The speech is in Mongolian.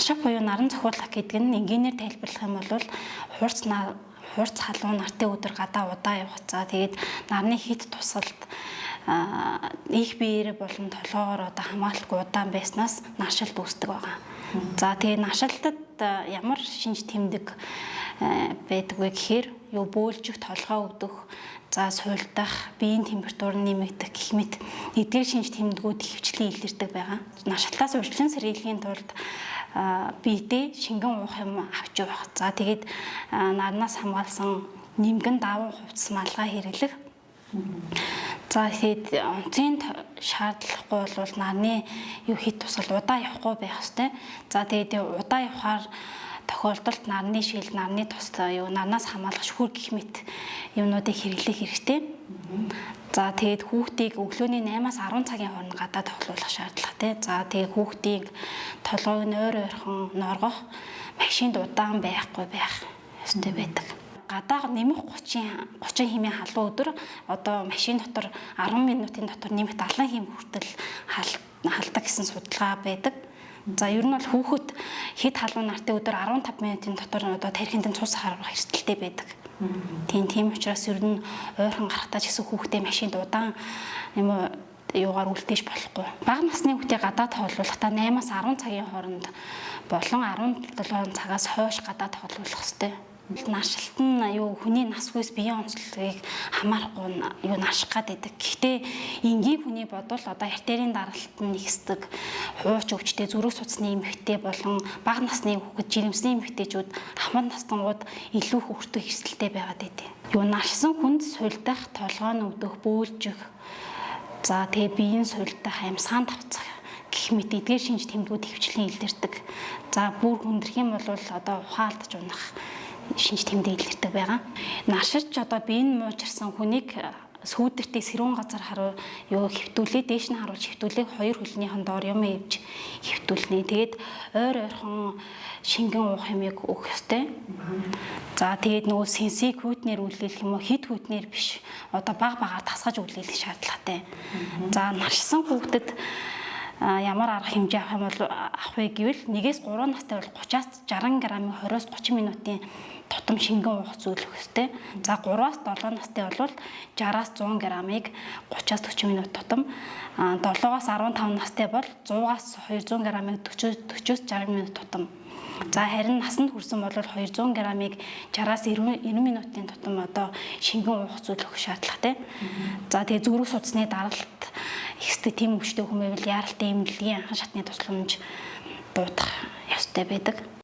Нашиг буюу наран цохиулах гэдэг нь энгийнээр тайлбарлах юм бол хурц халуун нартын өдөр гадаа удаа явах. За тэгээд нарны хит тусалд их биеэр болон толгоогоор одоо хамгаалалгүй удаан байснаас нашилт үүсдэг байгаа. За тэгээд нашилтад ямар шинж тэмдэг байдаг вэ гэхээр юу бөөлжих, толгой өвдөх, за суйлдах, биеийн температур нэмэгдэх гэх мэт эдгээр шинж тэмдгүүд ихэвчлэн илэрдэг байгаа. Нашилтаас урьдчилан сэргийлэхийн тулд биедээ шингэн уух юм авч явах. За тэгээд нарнаас хамгаалсан нимгэн давуу хувцас малгай хэрэглэх. За тэгээд онцгийн шаардлагагүй бол нарны юу хит тусал удаа явахгүй байх ёстой. За тэгээд удаа явахаар тохиолдолд нарны шил, нарны тус юу нарнаас хамгаалах шүүр гэх мэт юмнуудыг хэрэглэх хэрэгтэй. За тэгээд хүүхдийг өглөөний 8-аас 10 цагийн хооронд гадаа тоглуулах шаардлагатай. За тэгээд хүүхдийг толгойг нь ойр ойрхон норгох, машинд удаан байхгүй байх ёстой байдаг. Гадаа нэмэх 30 хэмээн халуун өдөр одоо машин дотор 10 минутын дотор нэмэх 70 хэм хүртэл халдаг гэсэн судалгаа байдаг. За ер нь бол хүүхэд хэд халуун нартын өдөр 15 минутын дотор одоо тархинд цус харах эрсдэлтэй байдаг. Тийм учраас ер нь ойрхон гарахтаа ч гэсэн хүүхдээ машинд удаан юм юугаар үлдээж болохгүй. Бага насны хүүхдээ гадаа тоглуулахдаа 8-аас 10 цагийн хооронд болон 17 цагаас хойш гадаа тоглуулах ёстой. Нашилт нь юу хүний насгүйс биеийн онцлогийг хамаарахгүй юу наших гэдэг. Гэхдээ энгийн хүний бодвол одоо артерийн даралт нь ихсдэг, хууч өвчтэй, зүрх судасны эмэгтэй болон бага насны хүүхэд, жирэмсний эмэгтэйчүүд ахмад настангууд илүү хөвгтөх эрсдэлтэй байгаад байдیں۔ Юу нашсан хүнд суйлдах, толгой нь өвдөх, бөөлжих, за тэгээ биеийн суйлдах, амьсгаан давцах гэх мэт эдгээр шинж тэмдгүүд ихэвчлэн илэрдэг. За бүр хүндрэх юм бол одоо ухаалдаж унах шинж тэмдэг илэрдэг байгаа. Наширч одоо биеийн муужирсан хүнийг сүүдэртээ сэрүүн газар харуу юу хэвтүүлээ, дээш нь харуулж хэвтүүлээ, хоёр хөлнийхэн доор юм ивж хэвтүүлнэ. Тэгээд ойр ойрхон шингэн уух юмыг өгөх ёстой. За тэгээд нөгөө сенсийг хүйтнээр үлээх юм уу, хит хүйтнээр биш. Одоо багаар тасгаж үлээх шаардлагатай. За нашсан хүүхдэд ямар арга хэмжээ авах юм бол авах вэ гэвэл 1-3 настай бол 30-аас 60 г-ийн 20-30 минутын тутам шингэн уух зөвлөх ёстой. За 3-аас 7 настай бол 60-аас 100 г-ыг 30-аас 40 минут тутам, 7-аас 15 настай бол 100-аас 200 г-ыг 40-60 минут тутам. За харин насанд хүрсэн бол 200 г-ыг 60-аас 90 минутын тутам одоо шингэн уух зөвлөх шаардлагатай. За тэгээ зүрх судасны даралт ихтэй тийм өвчтэй хүмүүвэл яаралтай эмнэлгийн анхан шатны тусламж дуудах ёстой байдаг.